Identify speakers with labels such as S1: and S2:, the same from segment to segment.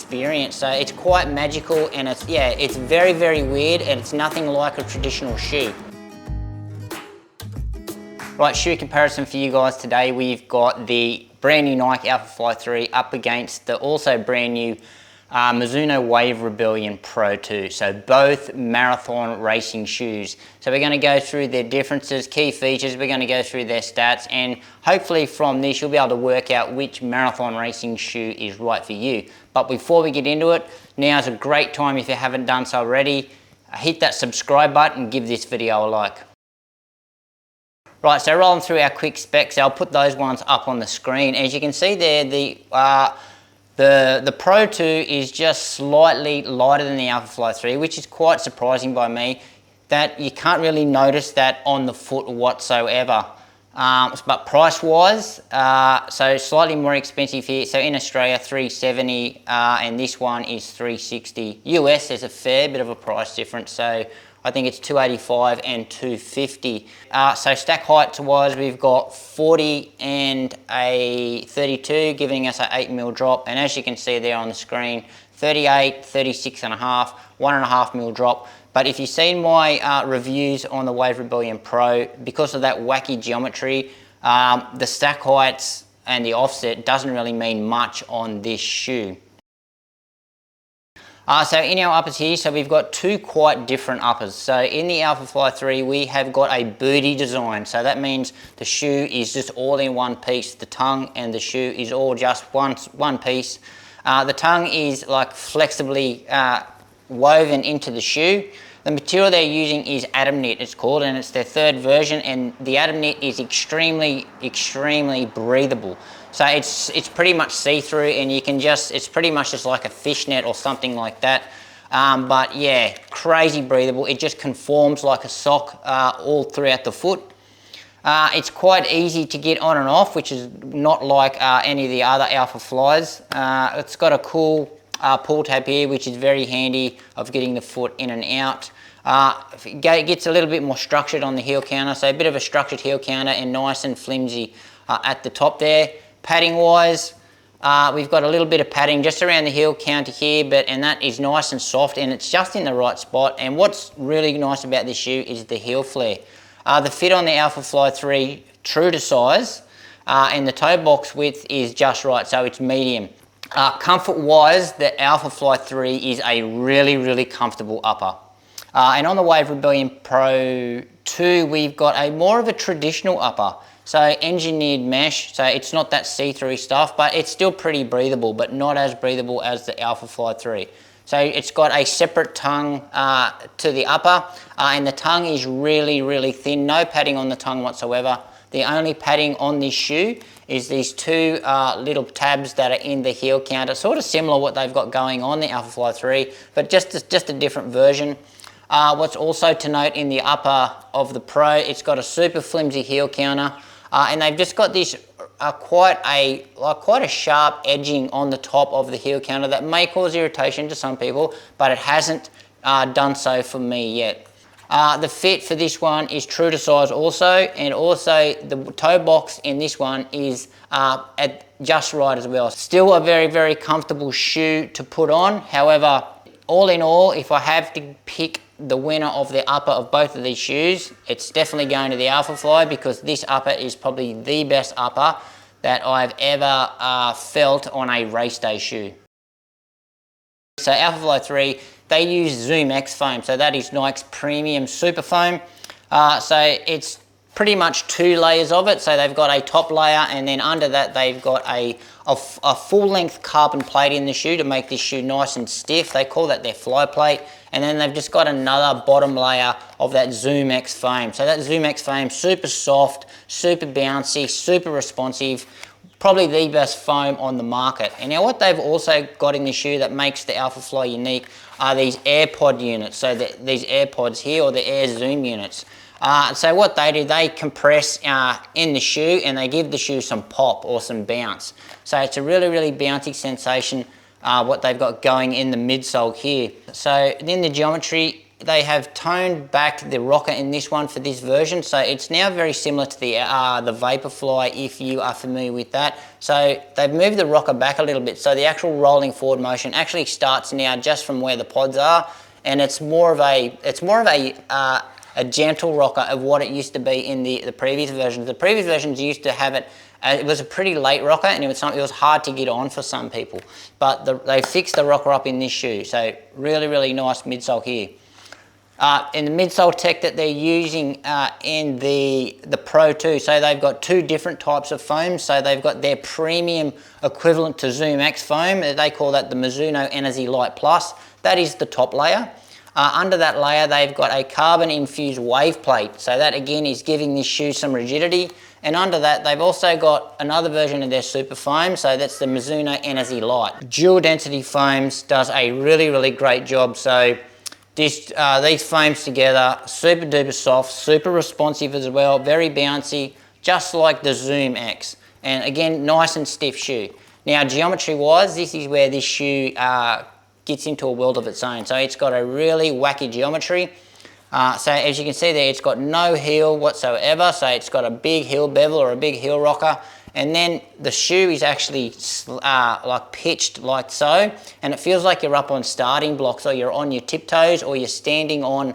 S1: experience. So it's quite magical, and it's very, very weird, and it's nothing like a traditional shoe. Right, shoe comparison for you guys today. We've got the brand new Nike Alphafly 3 up against the also brand new Mizuno Wave Rebellion Pro 2. So both marathon racing shoes. So we're going to go through their differences, key features, we're going to go through their stats, and hopefully from this you'll be able to work out which marathon racing shoe is right for you. But before we get into it, now's a great time, if you haven't done so already, hit that subscribe button and give this video a like. Right, so rolling through our quick specs, I'll put those ones up on the screen. As you can see there, the Pro 2 is just slightly lighter than the Alphafly 3, which is quite surprising by me, that you can't really notice that on the foot whatsoever. But price-wise, so slightly more expensive here. So in Australia, $370, and this one is $360. US, there's a fair bit of a price difference, so I think it's $285 and $250. So stack heights wise, we've got 40 and a 32, giving us an 8mm drop. And as you can see there on the screen, 38, 36 and a half, 1.5mm drop. But if you've seen my reviews on the Wave Rebellion Pro, because of that wacky geometry, the stack heights and the offset doesn't really mean much on this shoe. So in our uppers here, so we've got two quite different uppers. So in the Alphafly 3, we have got a booty design. So that means the shoe is just all in one piece. The tongue and the shoe is all just one piece. The tongue is like flexibly woven into the shoe. The material they're using is Atom Knit, it's called, and it's their third version, and the Atom Knit is extremely, extremely breathable. So it's pretty much see-through, and you can just, it's pretty much just like a fishnet or something like that. But yeah, crazy breathable. It just conforms like a sock all throughout the foot. It's quite easy to get on and off, which is not like any of the other Alphaflys. It's got a cool pull tab here, which is very handy of getting the foot in and out. It gets a little bit more structured on the heel counter, so a bit of a structured heel counter and nice and flimsy at the top there. Padding wise, we've got a little bit of padding just around the heel counter here, and that is nice and soft, and it's just in the right spot. And what's really nice about this shoe is the heel flare. The fit on the Alphafly 3, true to size, and the toe box width is just right, so it's medium. Comfort wise, the Alphafly 3 is a really, really comfortable upper. And on the Wave Rebellion Pro 2, we've got a more of a traditional upper. So engineered mesh, so it's not that see-through stuff, but it's still pretty breathable, but not as breathable as the Alphafly 3. So it's got a separate tongue to the upper, and the tongue is really, really thin, no padding on the tongue whatsoever. The only padding on this shoe is these two little tabs that are in the heel counter, sort of similar to what they've got going on the Alphafly 3, but just a different version. What's also to note in the upper of the Pro, it's got a super flimsy heel counter, and they've just got this quite a sharp edging on the top of the heel counter that may cause irritation to some people, but it hasn't done so for me yet. The fit for this one is true to size also, and also the toe box in this one is at just right as well. Still a very, very comfortable shoe to put on. However, all in all, if I have to pick the winner of the upper of both of these shoes, it's definitely going to the Alphafly, because this upper is probably the best upper that I've ever felt on a race day shoe. So Alphafly 3, they use Zoom X foam, so that is Nike's premium super foam. So it's pretty much two layers of it. So they've got a top layer, and then under that they've got a full-length carbon plate in the shoe to make this shoe nice and stiff. They call that their fly plate. And then they've just got another bottom layer of that Zoom X foam. So that Zoom X foam, super soft, super bouncy, super responsive, probably the best foam on the market. And now what they've also got in the shoe that makes the Alphafly unique are these AirPod units. So these AirPods here, or the Air Zoom units. So what they do, they compress in the shoe, and they give the shoe some pop or some bounce. So it's a really, really bouncy sensation, what they've got going in the midsole here. So in the geometry, they have toned back the rocker in this one for this version, so it's now very similar to the Vaporfly, if you are familiar with that. So they've moved the rocker back a little bit, so the actual rolling forward motion actually starts now just from where the pods are, and it's more of a gentle rocker of what it used to be in the previous versions. The previous versions used to have it. It was a pretty late rocker, and it was hard to get on for some people. But they fixed the rocker up in this shoe, so really, really nice midsole here. In the midsole tech that they're using in the Pro 2, so they've got two different types of foam. So they've got their premium equivalent to Zoom X foam. They call that the Mizuno Energy Light Plus. That is the top layer. Under that layer, they've got a carbon-infused wave plate. So that, again, is giving this shoe some rigidity. And under that, they've also got another version of their super foam. So that's the Mizuno Energy Light. Dual density foams does a really, really great job. So these foams together, super duper soft, super responsive as well, very bouncy, just like the Zoom X. And again, nice and stiff shoe. Now, geometry-wise, this is where this shoe gets into a world of its own. So it's got a really wacky geometry. So as you can see there, it's got no heel whatsoever. So it's got a big heel bevel or a big heel rocker. And then the shoe is actually like pitched like so. And it feels like you're up on starting blocks, or you're on your tiptoes, or you're standing on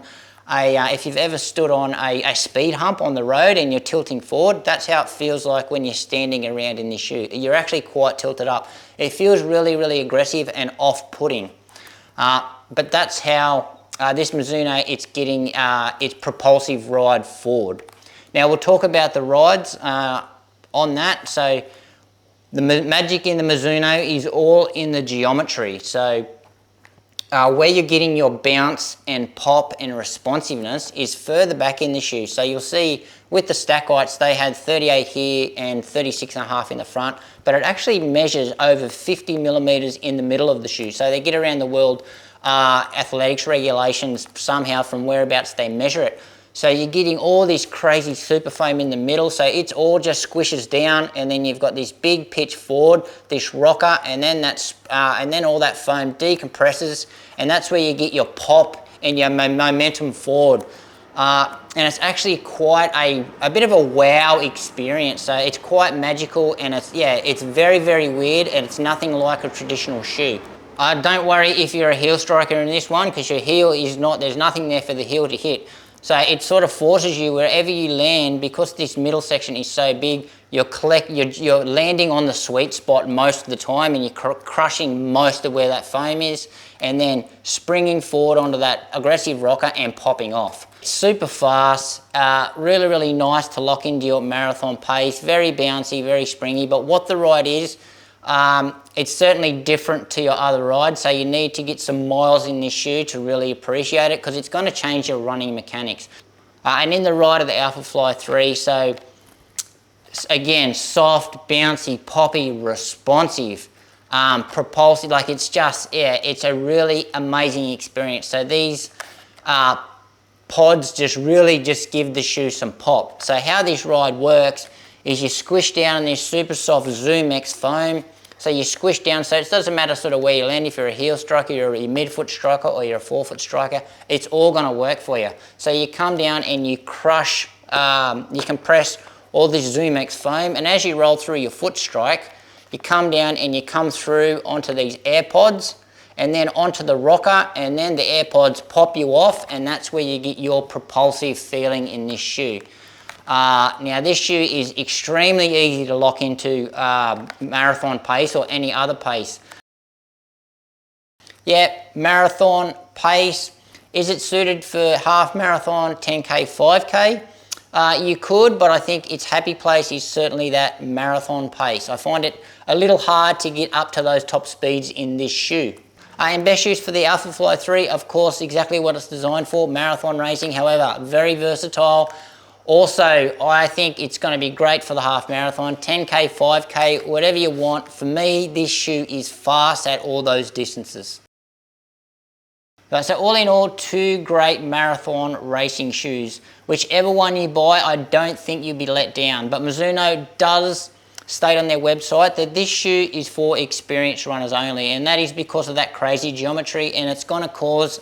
S1: if you've ever stood on a speed hump on the road and you're tilting forward, that's how it feels like when you're standing around in this shoe. You're actually quite tilted up. It feels really, really aggressive and off-putting. But that's how this Mizuno, it's getting its propulsive ride forward. Now we'll talk about the rides on that. So the magic in the Mizuno is all in the geometry. So where you're getting your bounce and pop and responsiveness is further back in the shoe. So you'll see with the stack heights, they had 38 here and 36.5 in the front, but it actually measures over 50 millimeters in the middle of the shoe. So they get around the world athletics regulations somehow from whereabouts they measure it. So you're getting all this crazy super foam in the middle, so it's all just squishes down, and then you've got this big pitch forward, this rocker, and then all that foam decompresses, and that's where you get your pop and your momentum forward. And it's actually quite a bit of a wow experience. So it's quite magical, and it's very, very weird, and it's nothing like a traditional shoe. Don't worry if you're a heel striker in this one, because your heel is not, there's nothing there for the heel to hit. So it sort of forces you wherever you land, because this middle section is so big, you're landing on the sweet spot most of the time, and you're crushing most of where that foam is, and then springing forward onto that aggressive rocker and popping off. Super fast, really, really nice to lock into your marathon pace, very bouncy, very springy, but what the ride is, it's certainly different to your other rides, so you need to get some miles in this shoe to really appreciate it, because it's going to change your running mechanics. And in the ride of the Alphafly 3, so again, soft, bouncy, poppy, responsive, propulsive, like it's just, it's a really amazing experience. So these pods just really give the shoe some pop. So how this ride works is you squish down in this super soft Zoom X foam. So you squish down, so it doesn't matter sort of where you land, if you're a heel striker, you're a midfoot striker, or you're a forefoot striker, it's all gonna work for you. So you come down and you crush, you compress all this Zoom X foam, and as you roll through your foot strike, you come down and you come through onto these air pods, and then onto the rocker, and then the air pods pop you off, and that's where you get your propulsive feeling in this shoe. Now this shoe is extremely easy to lock into marathon pace or any other pace. Yeah, marathon pace. Is it suited for half marathon, 10K, 5K? You could, but I think its happy place is certainly that marathon pace. I find it a little hard to get up to those top speeds in this shoe. And best use for the Alphafly 3, of course, exactly what it's designed for, marathon racing. However, very versatile. Also, I think it's going to be great for the half marathon, 10K, 5K, whatever you want. For me, this shoe is fast at all those distances. So all in all, two great marathon racing shoes. Whichever one you buy, I don't think you'll be let down. But Mizuno does state on their website that this shoe is for experienced runners only, and that is because of that crazy geometry, and it's going to cause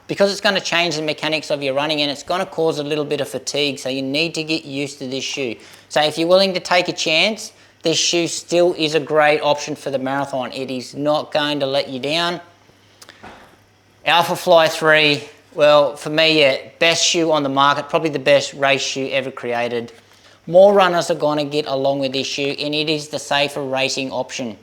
S1: because it's going to change the mechanics of your running and it's going to cause a little bit of fatigue, so you need to get used to this shoe. So if you're willing to take a chance, this shoe still is a great option for the marathon. It is not going to let you down. Alphafly 3, well, for me, yeah, best shoe on the market, probably the best race shoe ever created. More runners are going to get along with this shoe, and it is the safer racing option.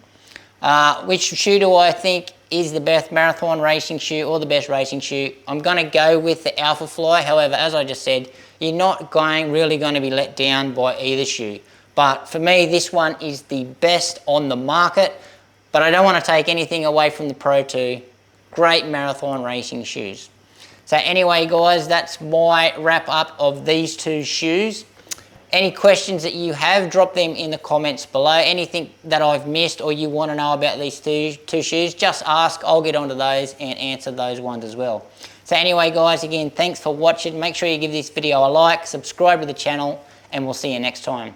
S1: Which shoe do I think is the best marathon racing shoe or the best racing shoe? I'm going to go with the Alphafly. However, as I just said, you're not really going to be let down by either shoe. But for me, this one is the best on the market, but I don't want to take anything away from the Pro 2. Great marathon racing shoes. So anyway, guys, that's my wrap up of these two shoes. Any questions that you have, drop them in the comments below. Anything that I've missed or you want to know about these two shoes, just ask. I'll get onto those and answer those ones as well. So anyway, guys, again, thanks for watching. Make sure you give this video a like, subscribe to the channel, and we'll see you next time.